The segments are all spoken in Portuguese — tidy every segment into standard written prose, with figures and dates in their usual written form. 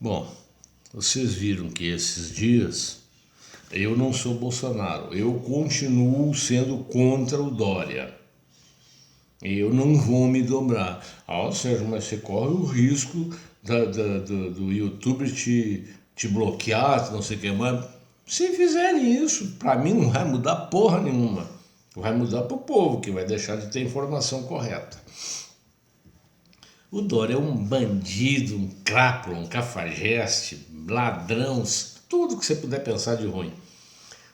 Bom, vocês viram que esses dias eu não sou Bolsonaro, eu continuo sendo contra o Dória. Eu não vou me dobrar. Sérgio, mas você corre o risco do YouTube te bloquear, não sei o que mais. Se fizerem isso, para mim não vai mudar porra nenhuma. Vai mudar para o povo, que vai deixar de ter informação correta. O Dória é um bandido, um crápula, um cafajeste, ladrão, tudo que você puder pensar de ruim.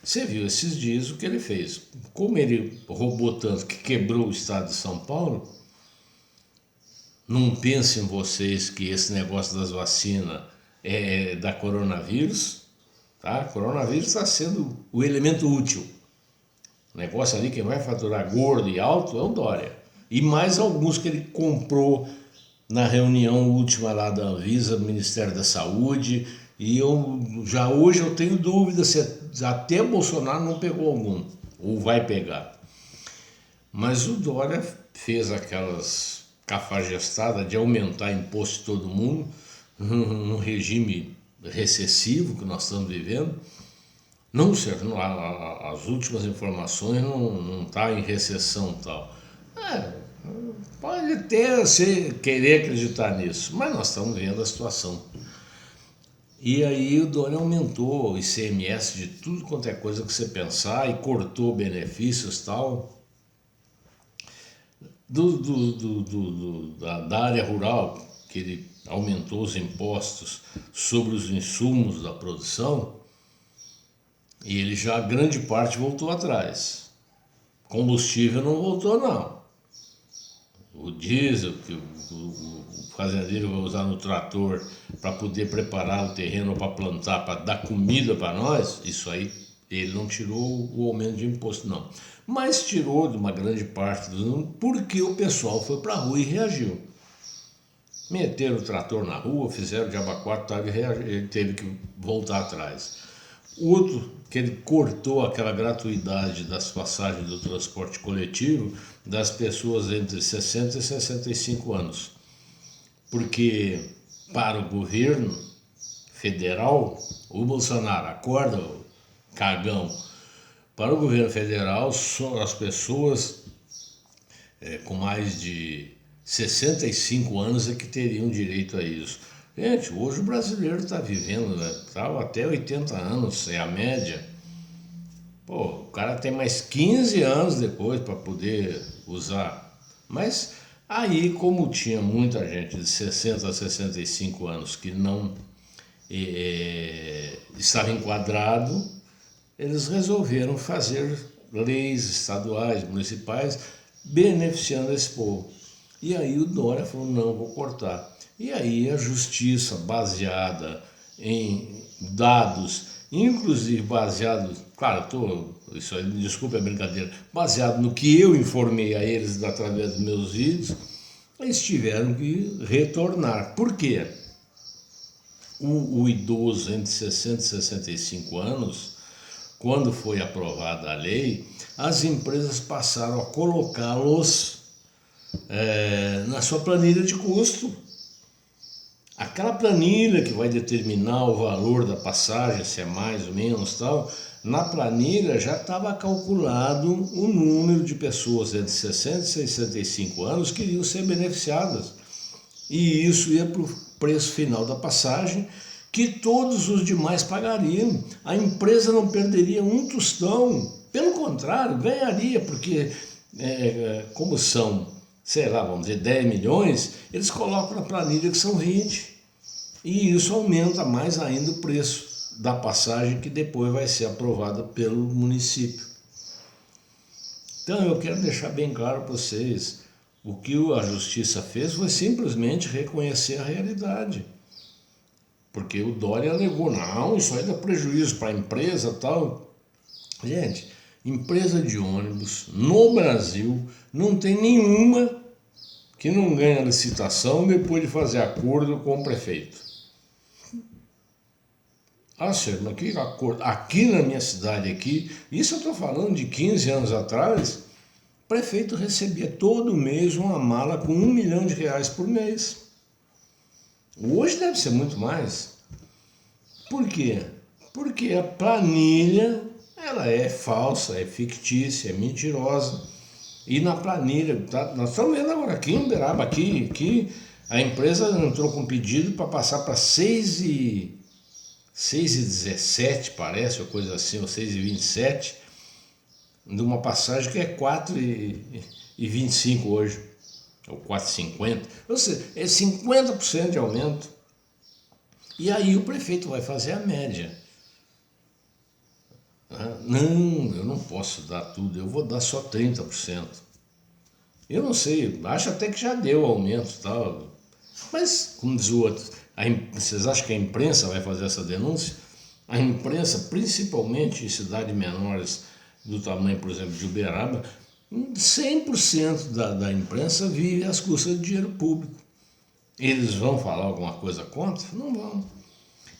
Você viu esses dias o que ele fez. Como ele roubou tanto que quebrou o estado de São Paulo, não pensem vocês que esse negócio das vacinas é da coronavírus, tá? Coronavírus está sendo o elemento útil. O negócio ali, quem vai faturar gordo e alto é o Dória. E mais alguns que ele comprou na reunião última lá da Anvisa, do Ministério da Saúde, e hoje eu tenho dúvida se até Bolsonaro não pegou algum, ou vai pegar. Mas o Dória fez aquelas cafajestadas de aumentar imposto de todo mundo, num regime recessivo que nós estamos vivendo. Não, Sérgio, as últimas informações não está em recessão e tal. Pode até você querer acreditar nisso, mas nós estamos vendo a situação. E aí o Dória aumentou o ICMS de tudo quanto é coisa que você pensar e cortou benefícios e tal. Da área rural, que ele aumentou os impostos sobre os insumos da produção, e ele já, grande parte, voltou atrás. Combustível não voltou, não. O diesel que o fazendeiro vai usar no trator para poder preparar o terreno para plantar, para dar comida para nós, isso aí ele não tirou o aumento de imposto, não. Mas tirou de uma grande parte do mundo porque o pessoal foi para a rua e reagiu. Meteram o trator na rua, fizeram o diabo 4, ele teve que voltar atrás. Outro, que ele cortou aquela gratuidade das passagens do transporte coletivo das pessoas entre 60 e 65 anos. Porque para o governo federal, o Bolsonaro, acorda, cagão, para o governo federal, só as pessoas com mais de 65 anos é que teriam direito a isso. Gente, hoje o brasileiro está vivendo, até 80 anos, é a média. Pô, o cara tem mais 15 anos depois para poder usar. Mas aí, como tinha muita gente de 60 a 65 anos que não estava enquadrado, eles resolveram fazer leis estaduais, municipais, beneficiando esse povo. E aí o Dória falou, não, vou cortar. E aí a justiça, baseada em dados, inclusive baseado, claro, isso aí, desculpa a brincadeira, baseado no que eu informei a eles através dos meus vídeos, eles tiveram que retornar. Por quê? O idoso entre 60 e 65 anos, quando foi aprovada a lei, as empresas passaram a colocá-los na sua planilha de custo. Aquela planilha que vai determinar o valor da passagem, se é mais ou menos tal, na planilha já estava calculado o número de pessoas entre 60 e 65 anos que iriam ser beneficiadas. E isso ia para o preço final da passagem, que todos os demais pagariam. A empresa não perderia um tostão, pelo contrário, ganharia, porque como são, sei lá, vamos dizer 10 milhões, eles colocam na planilha que são 20. E isso aumenta mais ainda o preço da passagem que depois vai ser aprovada pelo município. Então eu quero deixar bem claro para vocês, o que a justiça fez foi simplesmente reconhecer a realidade. Porque o Dória alegou, não, isso aí dá prejuízo para a empresa e tal. Gente, empresa de ônibus no Brasil não tem nenhuma que não ganha licitação depois de fazer acordo com o prefeito. Sérgio, mas que acordo? Aqui na minha cidade, isso eu estou falando de 15 anos atrás, o prefeito recebia todo mês uma mala com R$1 milhão por mês. Hoje deve ser muito mais. Por quê? Porque a planilha, ela é falsa, é fictícia, é mentirosa. E na planilha, tá? Nós estamos vendo agora aqui em Uberaba, aqui a empresa entrou com pedido para passar para 6,17, parece, ou coisa assim, ou 6,27, de uma passagem que é 4,25 hoje, ou 4,50. Ou seja, é 50% de aumento. E aí o prefeito vai fazer a média. Não, eu não posso dar tudo, eu vou dar só 30%. Eu não sei, acho até que já deu aumento e tal. Mas, como diz o outro, vocês acham que a imprensa vai fazer essa denúncia? A imprensa, principalmente em cidades menores do tamanho, por exemplo, de Uberaba, 100% da imprensa vive às custas de dinheiro público. Eles vão falar alguma coisa contra? Não vão.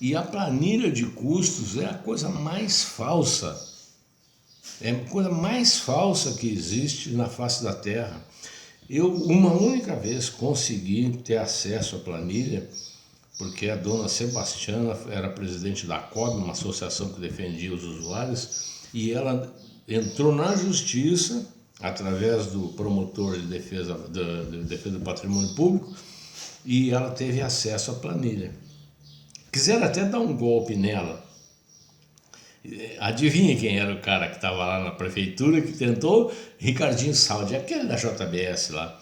E a planilha de custos é a coisa mais falsa. É a coisa mais falsa que existe na face da Terra. Eu, uma única vez, consegui ter acesso à planilha, porque a dona Sebastiana era presidente da COB, uma associação que defendia os usuários, e ela entrou na justiça, através do promotor de defesa do patrimônio público, e ela teve acesso à planilha. Quiseram até dar um golpe nela. Adivinha quem era o cara que estava lá na prefeitura que tentou? Ricardinho Saldi, aquele da JBS lá.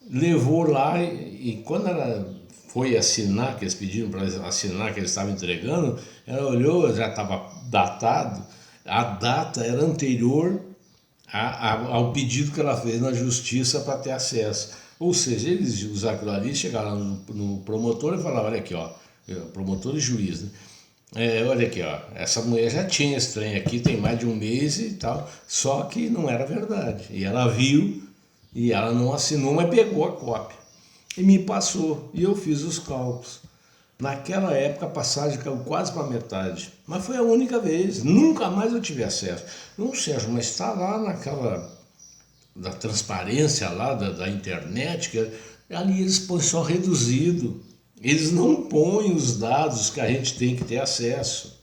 Levou lá e quando ela foi assinar, que eles pediram para assinar, que eles estavam entregando, ela olhou, já estava datado, a data era anterior ao pedido que ela fez na justiça para ter acesso. Ou seja, eles usaram aquilo ali, chegaram no promotor e falaram, olha aqui, ó, promotor e juiz, né? Olha aqui, ó, essa mulher já tinha esse trem aqui, tem mais de um mês e tal, só que não era verdade. E ela viu, e ela não assinou, mas pegou a cópia. E me passou, e eu fiz os cálculos. Naquela época a passagem caiu quase para metade, mas foi a única vez, nunca mais eu tive acesso. Não, Sérgio, mas está lá naquela da transparência lá da internet, que ali eles põem só reduzido. Eles não põem os dados que a gente tem que ter acesso.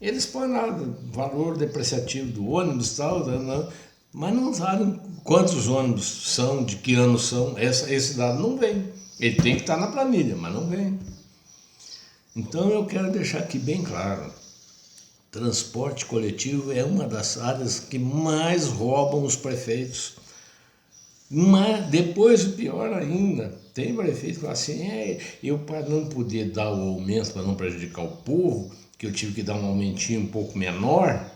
Eles põem lá o valor depreciativo do ônibus e tal, mas não sabem quantos ônibus são, de que ano são. Esse dado não vem. Ele tem que estar na planilha, mas não vem. Então eu quero deixar aqui bem claro. Transporte coletivo é uma das áreas que mais roubam os prefeitos. Mas depois, o pior ainda, tem prefeito que fala assim, eu para não poder dar o aumento, para não prejudicar o povo, que eu tive que dar um aumentinho um pouco menor,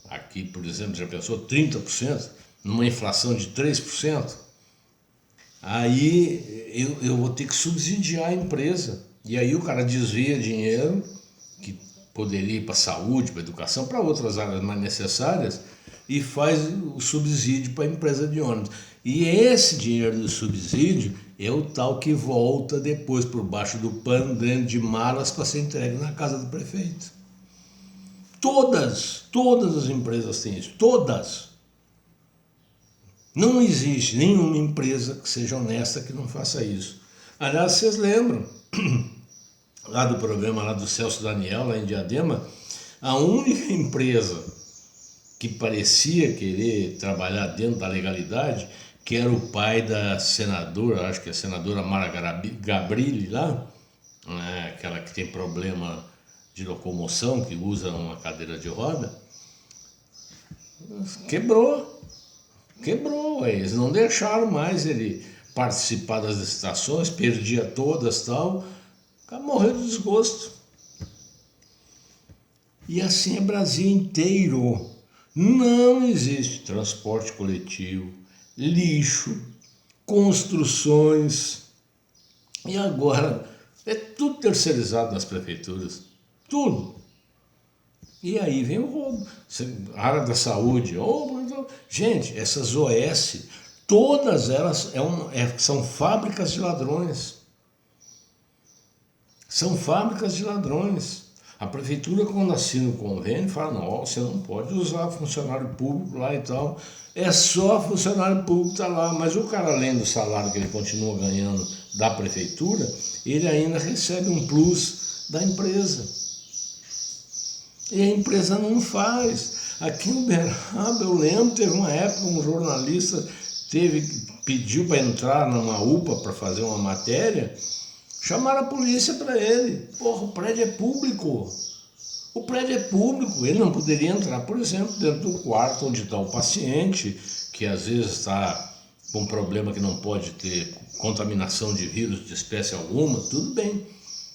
aqui, por exemplo, já pensou 30%, numa inflação de 3%, aí eu vou ter que subsidiar a empresa. E aí o cara desvia dinheiro, que poderia ir para a saúde, para a educação, para outras áreas mais necessárias, e faz o subsídio para a empresa de ônibus. E esse dinheiro do subsídio é o tal que volta depois por baixo do pano, dentro de malas, para ser entregue na casa do prefeito. Todas as empresas têm isso, todas. Não existe nenhuma empresa que seja honesta que não faça isso. Aliás, vocês lembram lá do programa lá do Celso Daniel, lá em Diadema, a única empresa que parecia querer trabalhar dentro da legalidade, que era o pai da senadora, acho que é a senadora Mara Gabrilli lá, né, aquela que tem problema de locomoção, que usa uma cadeira de roda, quebrou, eles não deixaram mais ele participar das licitações, perdia todas e tal, morreu de desgosto. E assim é Brasil inteiro. Não existe transporte coletivo, lixo, construções. E agora é tudo terceirizado nas prefeituras. Tudo. E aí vem o roubo. A área da saúde. Gente, essas OS, todas elas são fábricas de ladrões. São fábricas de ladrões. A prefeitura, quando assina o convênio, fala, não, você não pode usar funcionário público lá e tal. É só funcionário público que está lá, mas o cara, além do salário que ele continua ganhando da prefeitura, ele ainda recebe um plus da empresa. E a empresa não faz. Aqui em Uberaba, eu lembro, teve uma época, um jornalista pediu para entrar numa UPA para fazer uma matéria, chamaram a polícia para ele. Porra, o prédio é público. O prédio é público, ele não poderia entrar, por exemplo, dentro do quarto onde está o paciente, que às vezes está com um problema que não pode ter contaminação de vírus de espécie alguma, tudo bem.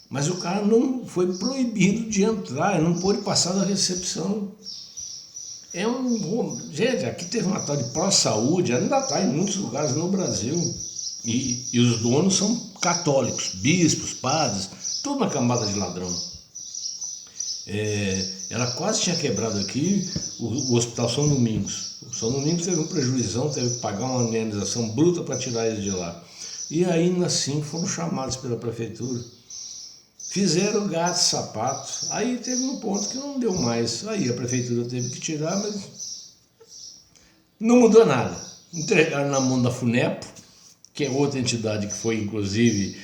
Mas o cara não foi proibido de entrar, ele não pôde passar da recepção. Gente, aqui teve uma tal de pró-saúde, ainda está em muitos lugares no Brasil. E os donos são católicos, bispos, padres, tudo uma cambada de ladrão. Ela quase tinha quebrado aqui o Hospital São Domingos. O São Domingos teve um prejuizão, teve que pagar uma indenização bruta para tirar eles de lá. E ainda assim foram chamados pela prefeitura. Fizeram gato, sapato. Aí teve um ponto que não deu mais. Aí a prefeitura teve que tirar, mas não mudou nada. Entregaram na mão da FUNEPO, que é outra entidade que foi, inclusive,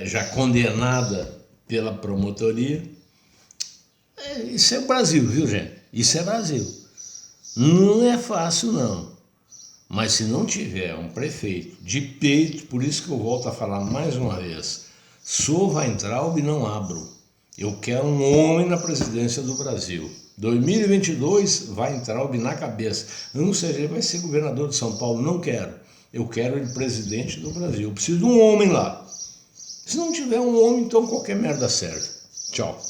já condenada pela promotoria. Isso é Brasil, viu, gente? Isso é Brasil. Não é fácil, não. Mas se não tiver um prefeito de peito, por isso que eu volto a falar mais uma vez, sou Weintraub e não abro. Eu quero um homem na presidência do Brasil. 2022, Weintraub na cabeça. Não sei se ele vai ser governador de São Paulo, não quero. Eu quero ele presidente do Brasil. Eu preciso de um homem lá. Se não tiver um homem, então qualquer merda serve. Tchau.